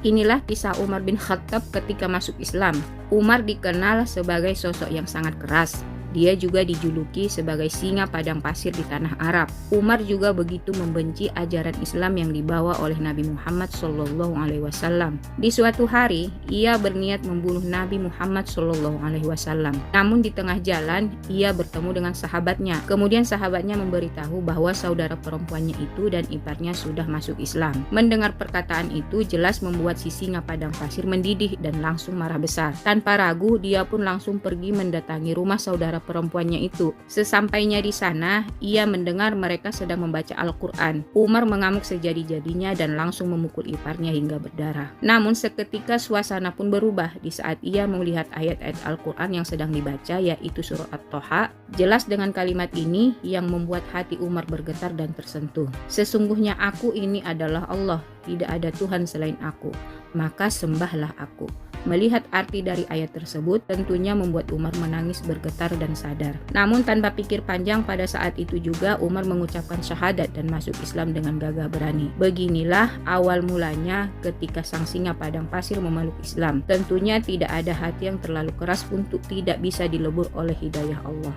Inilah kisah Umar bin Khattab ketika masuk Islam. Umar dikenal sebagai sosok yang sangat keras. Dia juga dijuluki sebagai singa padang pasir di tanah Arab. Umar juga begitu membenci ajaran Islam yang dibawa oleh Nabi Muhammad SAW. Di suatu hari, ia berniat membunuh Nabi Muhammad SAW. Namun di tengah jalan, ia bertemu dengan sahabatnya. Kemudian sahabatnya memberitahu bahwa saudara perempuannya itu dan iparnya sudah masuk Islam. Mendengar perkataan itu jelas membuat si singa padang pasir mendidih dan langsung marah besar. Tanpa ragu, dia pun langsung pergi mendatangi rumah saudara perempuannya itu. Sesampainya di sana, ia mendengar mereka sedang membaca Al-Quran. Umar mengamuk sejadi-jadinya dan langsung memukul iparnya hingga berdarah. Namun seketika suasana pun berubah di saat ia melihat ayat-ayat Al-Quran yang sedang dibaca, yaitu surah At-Toha. Jelas dengan kalimat ini yang membuat hati Umar bergetar dan tersentuh. Sesungguhnya aku ini adalah Allah, tidak ada Tuhan selain aku, maka sembahlah aku. Melihat arti dari ayat tersebut tentunya membuat Umar menangis bergetar dan sadar. Namun tanpa pikir panjang pada saat itu juga Umar mengucapkan syahadat dan masuk Islam dengan gagah berani. Beginilah awal mulanya ketika sang singa padang pasir memeluk Islam. Tentunya tidak ada hati yang terlalu keras untuk tidak bisa dilebur oleh hidayah Allah.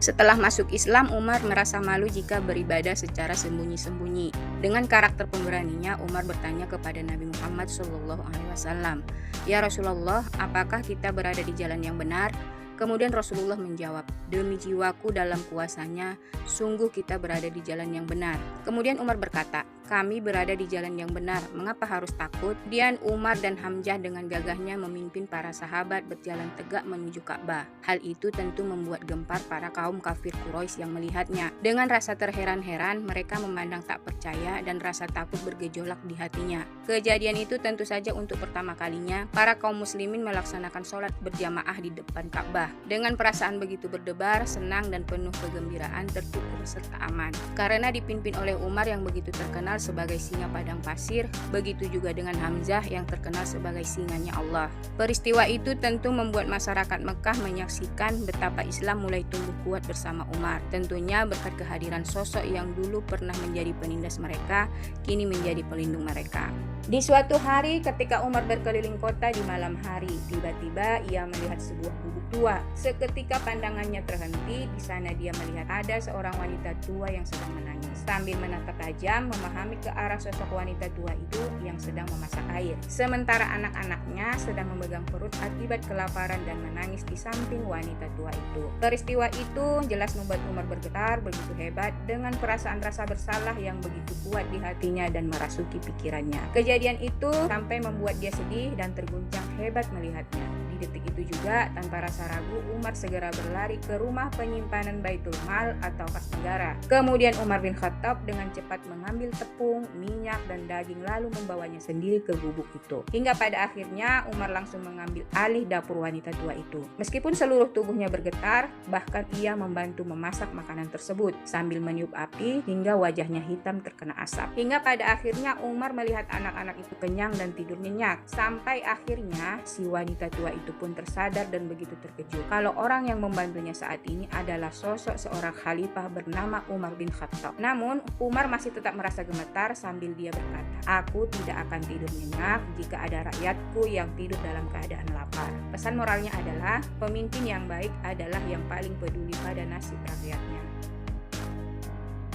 Setelah masuk Islam, Umar merasa malu jika beribadah secara sembunyi-sembunyi. Dengan karakter pemberaninya, Umar bertanya kepada Nabi Muhammad SAW, "Ya Rasulullah, apakah kita berada di jalan yang benar?" Kemudian Rasulullah menjawab, "Demi jiwaku dalam kuasanya, sungguh kita berada di jalan yang benar." Kemudian Umar berkata, "Kami berada di jalan yang benar, mengapa harus takut?" Kemudian Umar dan Hamzah dengan gagahnya memimpin para sahabat berjalan tegak menuju Ka'bah. Hal itu tentu membuat gempar para kaum kafir Quraisy yang melihatnya. Dengan rasa terheran-heran, mereka memandang tak percaya dan rasa takut bergejolak di hatinya. Kejadian itu tentu saja untuk pertama kalinya para kaum muslimin melaksanakan sholat berjamaah di depan Ka'bah. Dengan perasaan begitu berdebar, senang dan penuh kegembiraan, tertib serta aman. Karena dipimpin oleh Umar yang begitu terkenal sebagai singa padang pasir, begitu juga dengan Hamzah yang terkenal sebagai singanya Allah. Peristiwa itu tentu membuat masyarakat Mekah menyaksikan betapa Islam mulai tumbuh kuat bersama Umar. Tentunya berkat kehadiran sosok yang dulu pernah menjadi penindas mereka, kini menjadi pelindung mereka. Di suatu hari ketika Umar berkeliling kota di malam hari, tiba-tiba ia melihat sebuah gubuk tua. Seketika pandangannya terhenti. Di sana dia melihat ada seorang wanita tua yang sedang menangis. Sambil menatap tajam memahami ke arah sosok wanita tua itu yang sedang memasak air. Sementara anak-anaknya sedang memegang perut akibat kelaparan dan menangis di samping wanita tua itu. Peristiwa itu jelas membuat Umar bergetar begitu hebat dengan perasaan rasa bersalah yang begitu kuat di hatinya dan merasuki pikirannya. Kejadian itu sampai membuat dia sedih dan terguncang hebat melihatnya. Di detik itu juga tanpa rasa ragu Umar segera berlari ke rumah penyimpanan Baitul Mal atau kas negara. Kemudian Umar bin Khattab dengan cepat mengambil tepung, minyak dan daging lalu membawanya sendiri ke gubuk itu. Hingga pada akhirnya Umar langsung mengambil alih dapur wanita tua itu. Meskipun seluruh tubuhnya bergetar, bahkan ia membantu memasak makanan tersebut sambil meniup api hingga wajahnya hitam terkena asap. Hingga pada akhirnya Umar melihat anak-anak itu kenyang dan tidur nyenyak. Sampai akhirnya si wanita tua itu pun tersadar dan begitu terkejut kalau orang yang membantunya saat ini adalah sosok seorang khalifah bernama Umar bin Khattab. Namun Umar masih tetap merasa gemetar sambil dia berkata, "Aku tidak akan tidur nyenyak jika ada rakyatku yang tidur dalam keadaan lapar." Pesan moralnya adalah pemimpin yang baik adalah yang paling peduli pada nasib rakyatnya.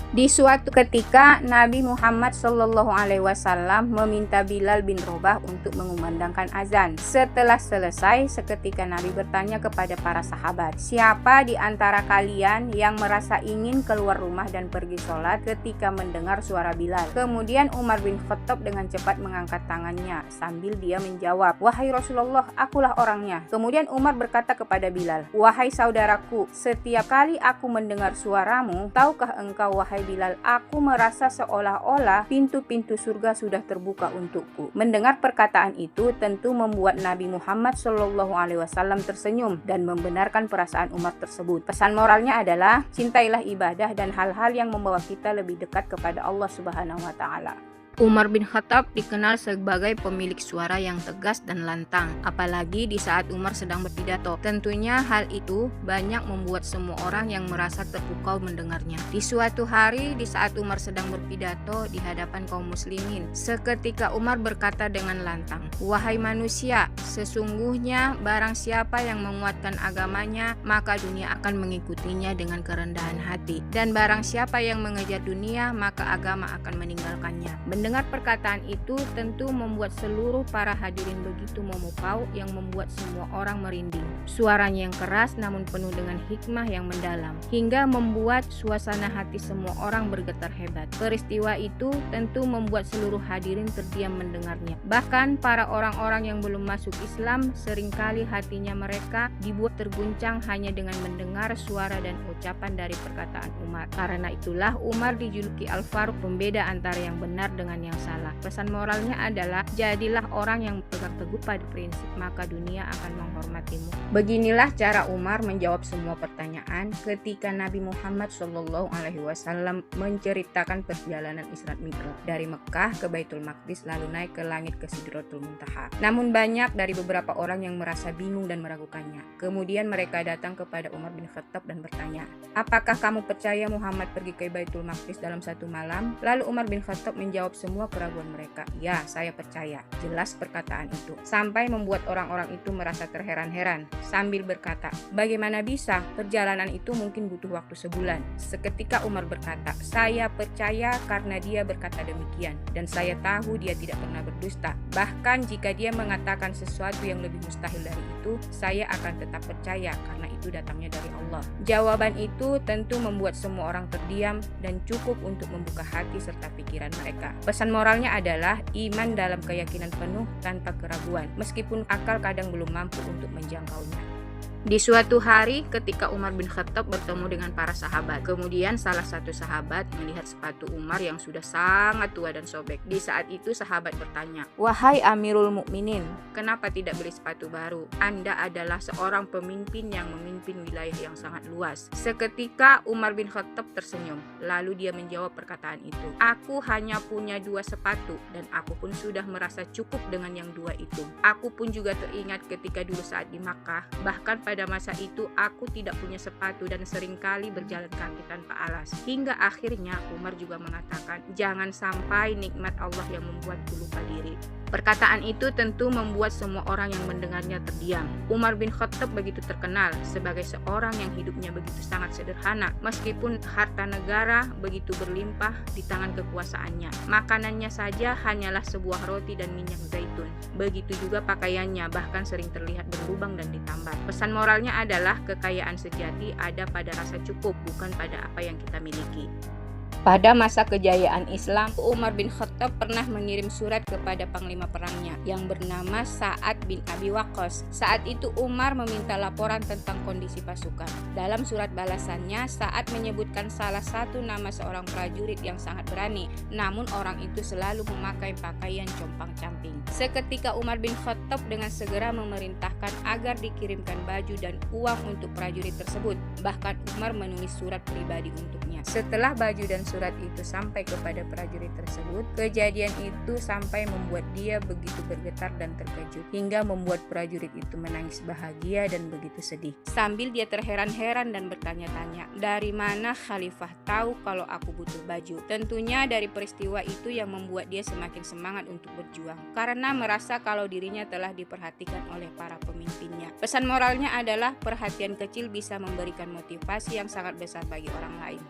Di suatu ketika Nabi Muhammad SAW meminta Bilal bin Rabah untuk mengumandangkan azan. Setelah selesai, seketika Nabi bertanya kepada para sahabat, "Siapa di antara kalian yang merasa ingin keluar rumah dan pergi sholat ketika mendengar suara Bilal?" Kemudian Umar bin Khattab dengan cepat mengangkat tangannya sambil dia menjawab, "Wahai Rasulullah, akulah orangnya." Kemudian Umar berkata kepada Bilal, "Wahai saudaraku, setiap kali aku mendengar suaramu, tahukah engkau wahai Bilal, aku merasa seolah-olah pintu-pintu surga sudah terbuka untukku." Mendengar perkataan itu tentu membuat Nabi Muhammad SAW tersenyum dan membenarkan perasaan Umar tersebut. Pesan moralnya adalah cintailah ibadah dan hal-hal yang membawa kita lebih dekat kepada Allah Subhanahu wa Ta'ala. Umar bin Khattab dikenal sebagai pemilik suara yang tegas dan lantang, apalagi di saat Umar sedang berpidato. Tentunya hal itu banyak membuat semua orang yang merasa terpukau mendengarnya. Di suatu hari, di saat Umar sedang berpidato di hadapan kaum muslimin, seketika Umar berkata dengan lantang, "Wahai manusia, sesungguhnya barang siapa yang menguatkan agamanya, maka dunia akan mengikutinya dengan kerendahan hati. Dan barang siapa yang mengejar dunia, maka agama akan meninggalkannya." Mendengar perkataan itu tentu membuat seluruh para hadirin begitu memukau yang membuat semua orang merinding. Suaranya yang keras namun penuh dengan hikmah yang mendalam, hingga membuat suasana hati semua orang bergetar hebat. Peristiwa itu tentu membuat seluruh hadirin terdiam mendengarnya. Bahkan para orang-orang yang belum masuk Islam seringkali hatinya mereka dibuat terguncang hanya dengan mendengar suara dan ucapan dari perkataan Umar. Karena itulah Umar dijuluki Al-Faruq, pembeda antara yang benar dengan yang salah. Pesan moralnya adalah, jadilah orang yang pegang teguh pada prinsip, maka dunia akan menghormatimu. Beginilah cara Umar menjawab semua pertanyaan ketika Nabi Muhammad SAW menceritakan perjalanan Isra Mi'raj dari Mekah ke Baitul Maqdis lalu naik ke langit ke Sidratul Muntaha. Namun banyak dari beberapa orang yang merasa bingung dan meragukannya. Kemudian mereka datang kepada Umar bin Khattab dan bertanya, "Apakah kamu percaya Muhammad pergi ke Baitul Maqdis dalam satu malam?" Lalu Umar bin Khattab menjawab semua keraguan mereka. "Ya, saya percaya." Jelas perkataan itu sampai membuat orang-orang itu merasa terheran-heran sambil berkata, "Bagaimana bisa? Perjalanan itu mungkin butuh waktu sebulan." Seketika Umar berkata, "Saya percaya karena dia berkata demikian, dan saya tahu dia tidak pernah berdusta. Bahkan jika dia mengatakan sesuatu yang lebih mustahil dari itu, saya akan tetap percaya karena itu datangnya dari Allah." Jawaban itu tentu membuat semua orang terdiam dan cukup untuk membuka hati serta pikiran mereka. Pesan moralnya adalah iman dalam keyakinan penuh tanpa keraguan, meskipun akal kadang belum mampu untuk menjangkaunya. Di suatu hari ketika Umar bin Khattab bertemu dengan para sahabat, kemudian salah satu sahabat melihat sepatu Umar yang sudah sangat tua dan sobek. Di saat itu sahabat bertanya, "Wahai Amirul Mukminin, kenapa tidak beli sepatu baru? Anda adalah seorang pemimpin yang memimpin wilayah yang sangat luas." Seketika Umar bin Khattab tersenyum, lalu dia menjawab perkataan itu, "Aku hanya punya 2 sepatu dan aku pun sudah merasa cukup dengan yang 2 itu. Aku pun juga teringat ketika dulu saat di Makkah, bahkan pada masa itu aku tidak punya sepatu dan seringkali berjalan kaki tanpa alas." Hingga akhirnya Umar juga mengatakan, "Jangan sampai nikmat Allah yang membuatku lupa diri." Perkataan itu tentu membuat semua orang yang mendengarnya terdiam. Umar bin Khattab begitu terkenal sebagai seorang yang hidupnya begitu sangat sederhana, meskipun harta negara begitu berlimpah di tangan kekuasaannya. Makanannya saja hanyalah sebuah roti dan minyak zaitun. Begitu juga pakaiannya, bahkan sering terlihat berlubang dan ditambat. Pesan moralnya adalah kekayaan sejati ada pada rasa cukup, bukan pada apa yang kita miliki. Pada masa kejayaan Islam, Umar bin Khattab pernah mengirim surat kepada panglima perangnya yang bernama Sa'ad bin Abi Waqqas. Saat itu Umar meminta laporan tentang kondisi pasukan. Dalam surat balasannya, Sa'ad menyebutkan salah satu nama seorang prajurit yang sangat berani, namun orang itu selalu memakai pakaian compang-camping. Seketika Umar bin Khattab dengan segera memerintahkan agar dikirimkan baju dan uang untuk prajurit tersebut. Bahkan Umar menulis surat pribadi untuknya. Setelah baju dan surat itu sampai kepada prajurit tersebut, kejadian itu sampai membuat dia begitu bergetar dan terkejut, hingga membuat prajurit itu menangis bahagia dan begitu sedih. Sambil dia terheran-heran dan bertanya-tanya, dari mana Khalifah tahu kalau aku butuh baju? Tentunya dari peristiwa itu yang membuat dia semakin semangat untuk berjuang, karena merasa kalau dirinya telah diperhatikan oleh para pemimpinnya. Pesan moralnya adalah perhatian kecil bisa memberikan motivasi yang sangat besar bagi orang lain.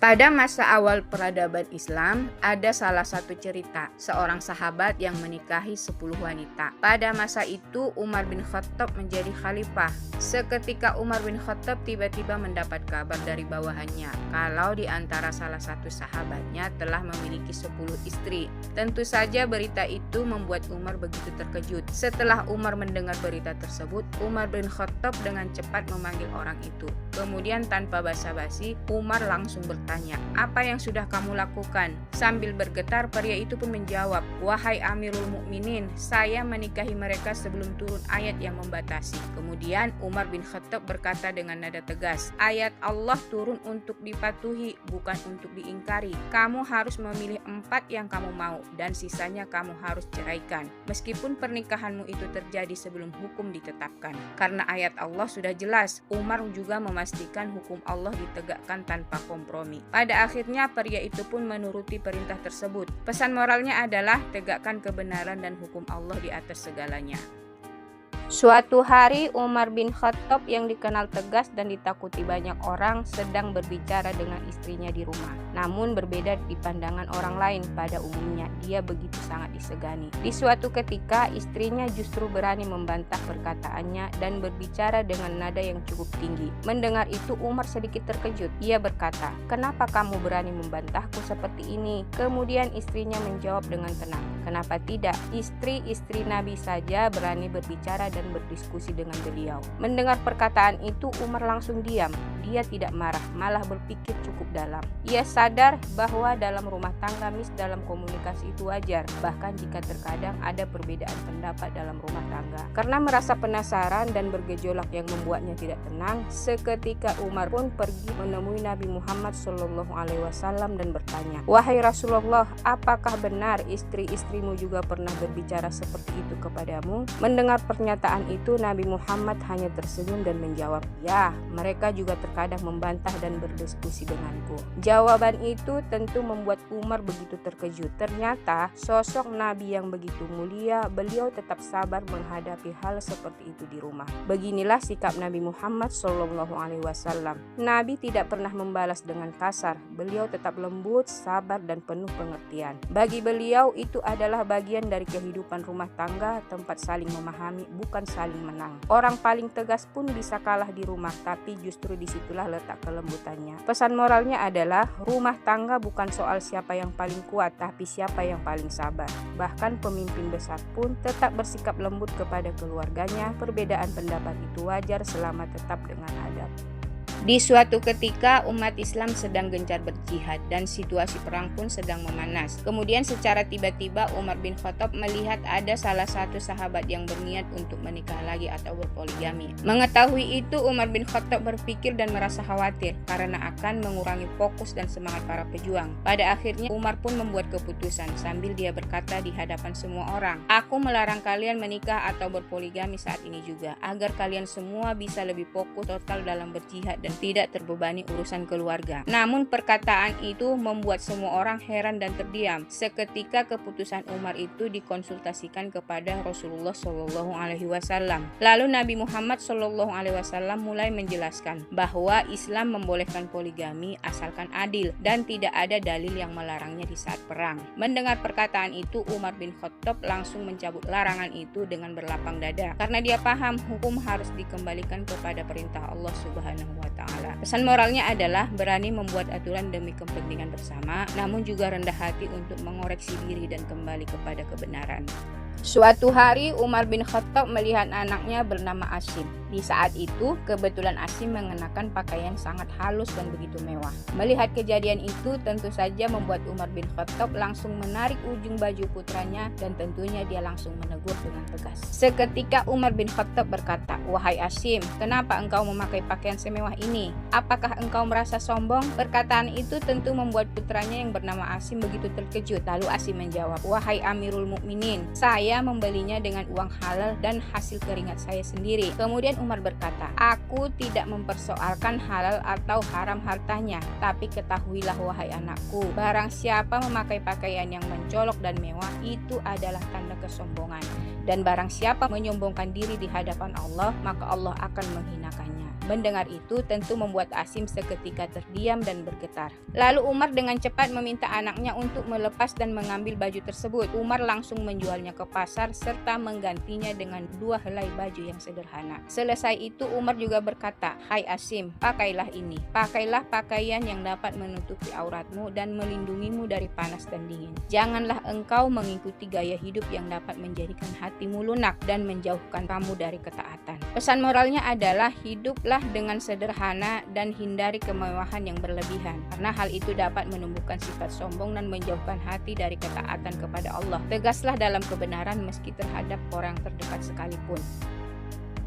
Pada masa awal peradaban Islam, ada salah satu cerita, seorang sahabat yang menikahi 10 wanita. Pada masa itu, Umar bin Khattab menjadi khalifah. Seketika Umar bin Khattab tiba-tiba mendapat kabar dari bawahannya, kalau di antara salah satu sahabatnya telah memiliki 10 istri. Tentu saja berita itu membuat Umar begitu terkejut. Setelah Umar mendengar berita tersebut, Umar bin Khattab dengan cepat memanggil orang itu. Kemudian tanpa basa-basi, Umar langsung bertanya, "Apa yang sudah kamu lakukan?" Sambil bergetar, pria itu pun menjawab, "Wahai Amirul Mukminin, saya menikahi mereka sebelum turun ayat yang membatasi." Kemudian Umar bin Khattab berkata dengan nada tegas, "Ayat Allah turun untuk dipatuhi, bukan untuk diingkari. Kamu harus memilih 4 yang kamu mau, dan sisanya kamu harus ceraikan. Meskipun pernikahanmu itu terjadi sebelum hukum ditetapkan." Karena ayat Allah sudah jelas, Umar juga memastikan hukum Allah ditegakkan tanpa kompromi. Pada akhirnya pria itu pun menuruti perintah tersebut. Pesan moralnya adalah tegakkan kebenaran dan hukum Allah di atas segalanya. Suatu hari Umar bin Khattab yang dikenal tegas dan ditakuti banyak orang sedang berbicara dengan istrinya di rumah. Namun berbeda di pandangan orang lain, pada umumnya dia begitu sangat disegani. Di suatu ketika istrinya justru berani membantah perkataannya dan berbicara dengan nada yang cukup tinggi. Mendengar itu Umar sedikit terkejut. Ia berkata, "Kenapa kamu berani membantahku seperti ini?" Kemudian istrinya menjawab dengan tenang, "Kenapa tidak? Istri-istri Nabi saja berani berbicara dan berdiskusi dengan beliau." Mendengar perkataan itu Umar langsung diam. Dia tidak marah, malah berpikir cukup dalam. Ia sadar bahwa dalam rumah tangga dalam komunikasi itu wajar, bahkan jika terkadang ada perbedaan pendapat dalam rumah tangga. Karena merasa penasaran dan bergejolak yang membuatnya tidak tenang, seketika Umar pun pergi menemui Nabi Muhammad SAW dan bertanya, "Wahai Rasulullah, apakah benar istri-istrimu juga pernah berbicara seperti itu kepadamu?" Mendengar pernyataan itu Nabi Muhammad hanya tersenyum dan menjawab, "Ya, mereka juga terkadang membantah dan berdiskusi denganku." Jawaban itu tentu membuat Umar begitu terkejut. Ternyata sosok Nabi yang begitu mulia, beliau tetap sabar menghadapi hal seperti itu di rumah. Beginilah sikap Nabi Muhammad SAW. Nabi tidak pernah membalas dengan kasar. Beliau tetap lembut, sabar dan penuh pengertian. Bagi beliau itu adalah bagian dari kehidupan rumah tangga, tempat saling memahami, bukan saling menang. Orang paling tegas pun bisa kalah di rumah, tapi justru disitulah letak kelembutannya. Pesan moralnya adalah rumah tangga bukan soal siapa yang paling kuat, tapi siapa yang paling sabar. Bahkan pemimpin besar pun tetap bersikap lembut kepada keluarganya. Perbedaan pendapat itu wajar selama tetap dengan adab. Di suatu ketika umat Islam sedang gencar berjihad dan situasi perang pun sedang memanas. Kemudian secara tiba-tiba Umar bin Khattab melihat ada salah satu sahabat yang berniat untuk menikah lagi atau berpoligami. Mengetahui itu Umar bin Khattab berpikir dan merasa khawatir karena akan mengurangi fokus dan semangat para pejuang. Pada akhirnya Umar pun membuat keputusan sambil dia berkata di hadapan semua orang, "Aku melarang kalian menikah atau berpoligami saat ini juga, agar kalian semua bisa lebih fokus total dalam berjihad dan tidak terbebani urusan keluarga." Namun perkataan itu membuat semua orang heran dan terdiam. Seketika keputusan Umar itu dikonsultasikan kepada Rasulullah SAW. Lalu Nabi Muhammad SAW mulai menjelaskan bahwa Islam membolehkan poligami asalkan adil dan tidak ada dalil yang melarangnya di saat perang. Mendengar perkataan itu Umar bin Khattab langsung mencabut larangan itu dengan berlapang dada karena dia paham hukum harus dikembalikan kepada perintah Allah Subhanahu wa Ta'ala. Pesan moralnya adalah berani membuat aturan demi kepentingan bersama, namun juga rendah hati untuk mengoreksi diri dan kembali kepada kebenaran. Suatu hari Umar bin Khattab melihat anaknya bernama Asim. Di saat itu kebetulan Asim mengenakan pakaian sangat halus dan begitu mewah. Melihat kejadian itu tentu saja membuat Umar bin Khattab langsung menarik ujung baju putranya dan tentunya dia langsung menegur dengan tegas. Seketika Umar bin Khattab berkata, "Wahai Asim, kenapa engkau memakai pakaian semewah ini? Apakah engkau merasa sombong?" Perkataan itu tentu membuat putranya yang bernama Asim begitu terkejut. Lalu Asim menjawab, "Wahai Amirul Mukminin, saya membelinya dengan uang halal dan hasil keringat saya sendiri." Kemudian Umar berkata, "Aku tidak mempersoalkan halal atau haram hartanya, tapi ketahuilah wahai anakku, barang siapa memakai pakaian yang mencolok dan mewah itu adalah tanda kesombongan, dan barang siapa menyombongkan diri di hadapan Allah, maka Allah akan menghinakannya." Mendengar itu tentu membuat Asim seketika terdiam dan bergetar. Lalu Umar dengan cepat meminta anaknya untuk melepas dan mengambil baju tersebut. Umar langsung menjualnya ke pasar serta menggantinya dengan 2 helai baju yang sederhana. Selesai Selesai itu Umar juga berkata, "Hai Asim, pakailah ini. Pakailah pakaian yang dapat menutupi auratmu dan melindungimu dari panas dan dingin. Janganlah engkau mengikuti gaya hidup yang dapat menjadikan hatimu lunak dan menjauhkan kamu dari ketaatan." Pesan moralnya adalah hiduplah dengan sederhana dan hindari kemewahan yang berlebihan, karena hal itu dapat menumbuhkan sifat sombong dan menjauhkan hati dari ketaatan kepada Allah. Tegaslah dalam kebenaran meski terhadap orang terdekat sekalipun.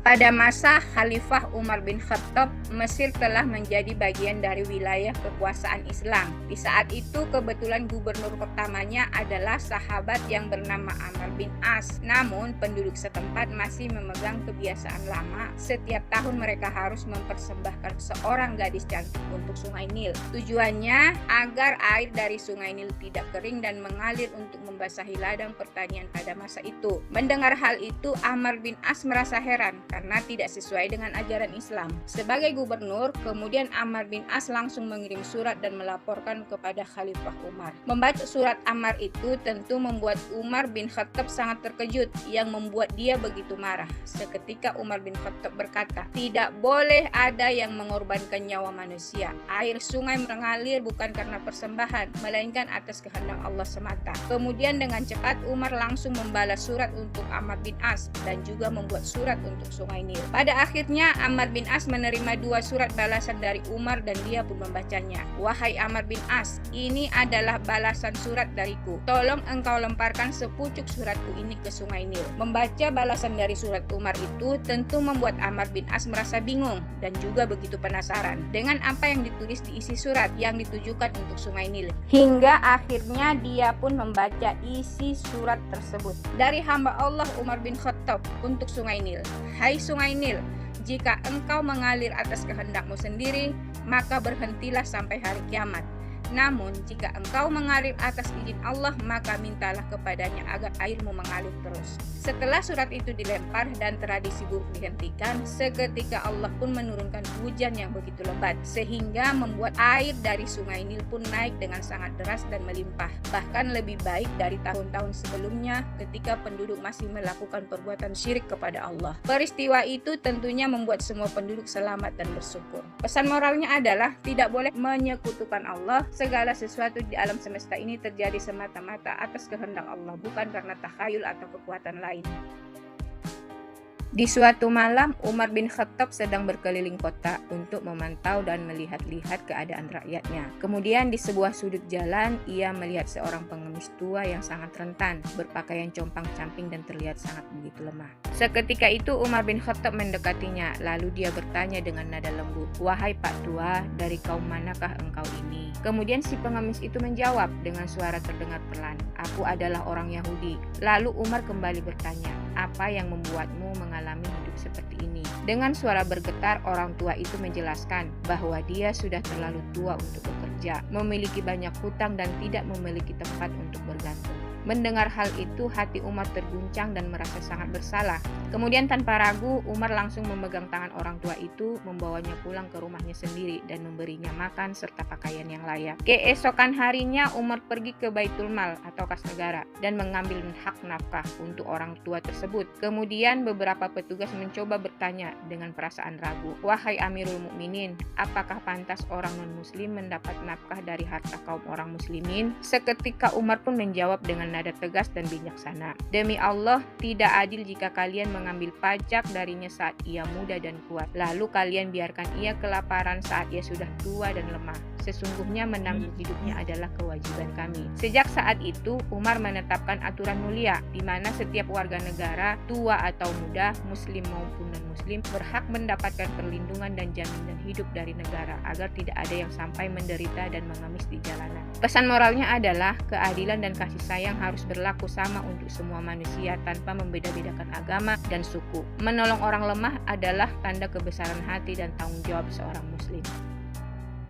Pada masa Khalifah Umar bin Khattab, Mesir telah menjadi bagian dari wilayah kekuasaan Islam. Di saat itu kebetulan gubernur pertamanya adalah sahabat yang bernama Amr bin As. Namun penduduk setempat masih memegang kebiasaan lama. Setiap tahun mereka harus mempersembahkan seorang gadis cantik untuk Sungai Nil. Tujuannya agar air dari Sungai Nil tidak kering dan mengalir untuk membasahi ladang pertanian pada masa itu. Mendengar hal itu, Amr bin As merasa heran karena tidak sesuai dengan ajaran Islam. Sebagai gubernur, kemudian Amr bin As langsung mengirim surat dan melaporkan kepada Khalifah Umar. Membaca surat Amr itu tentu membuat Umar bin Khattab sangat terkejut, yang membuat dia begitu marah. Seketika Umar bin Khattab berkata, "Tidak boleh ada yang mengorbankan nyawa manusia. Air sungai mengalir bukan karena persembahan, melainkan atas kehendak Allah semata." Kemudian dengan cepat Umar langsung membalas surat untuk Amr bin As dan juga membuat surat untuk Sungai Nil. Pada akhirnya Amr bin As menerima 2 surat balasan dari Umar dan dia pun membacanya. "Wahai Amr bin As, ini adalah balasan surat dariku. Tolong engkau lemparkan sepucuk suratku ini ke Sungai Nil." Membaca balasan dari surat Umar itu tentu membuat Amr bin As merasa bingung dan juga begitu penasaran dengan apa yang ditulis di isi surat yang ditujukan untuk Sungai Nil. Hingga akhirnya dia pun membaca isi surat tersebut. "Dari hamba Allah Umar bin Khattab untuk Sungai Nil. Hai Sungai Nil, jika engkau mengalir atas kehendakmu sendiri, maka berhentilah sampai hari kiamat. Namun jika engkau mengalir atas izin Allah, maka mintalah kepadanya agar airmu mengalir terus." Setelah surat itu dilempar dan tradisi buruk dihentikan, seketika Allah pun menurunkan hujan yang begitu lebat, sehingga membuat air dari Sungai Nil pun naik dengan sangat deras dan melimpah, bahkan lebih baik dari tahun-tahun sebelumnya ketika penduduk masih melakukan perbuatan syirik kepada Allah. Peristiwa itu tentunya membuat semua penduduk selamat dan bersyukur. Pesan moralnya adalah tidak boleh menyekutukan Allah. Segala sesuatu di alam semesta ini terjadi semata-mata atas kehendak Allah, bukan karena takhayul atau kekuatan lain. Di suatu malam, Umar bin Khattab sedang berkeliling kota untuk memantau dan melihat-lihat keadaan rakyatnya. Kemudian di sebuah sudut jalan, ia melihat seorang pengemis tua yang sangat rentan, berpakaian compang-camping dan terlihat sangat begitu lemah. Seketika itu Umar bin Khattab mendekatinya, lalu dia bertanya dengan nada lembut, "Wahai Pak Tua, dari kaum manakah engkau ini?" Kemudian si pengemis itu menjawab dengan suara terdengar pelan, "Aku adalah orang Yahudi." Lalu Umar kembali bertanya, "Apa yang membuatmu mengalami hidup seperti ini?" Dengan suara bergetar, orang tua itu menjelaskan bahwa dia sudah terlalu tua untuk bekerja, memiliki banyak hutang dan tidak memiliki tempat untuk bergantung. Mendengar hal itu, hati Umar terguncang dan merasa sangat bersalah. Kemudian tanpa ragu, Umar langsung memegang tangan orang tua itu, membawanya pulang ke rumahnya sendiri dan memberinya makan serta pakaian yang layak. Keesokan harinya, Umar pergi ke Baitul Mal atau kas negara dan mengambil hak nafkah untuk orang tua tersebut. Kemudian beberapa petugas mencoba bertanya dengan perasaan ragu, "Wahai Amirul Mukminin, apakah pantas orang non-muslim mendapat nafkah dari harta kaum orang muslimin?" Seketika Umar pun menjawab dengan nada tegas dan bijaksana, "Demi Allah, tidak adil jika kalian mengambil pajak darinya saat ia muda dan kuat, lalu kalian biarkan ia kelaparan saat ia sudah tua dan lemah. Sesungguhnya menanggung hidupnya adalah kewajiban kami." Sejak saat itu, Umar menetapkan aturan mulia, di mana setiap warga negara, tua atau muda, muslim maupun non-muslim, berhak mendapatkan perlindungan dan jaminan hidup dari negara, agar tidak ada yang sampai menderita dan mengemis di jalanan. Pesan moralnya adalah keadilan dan kasih sayang harus berlaku sama untuk semua manusia tanpa membeda-bedakan agama dan suku. Menolong orang lemah adalah tanda kebesaran hati dan tanggung jawab seorang muslim.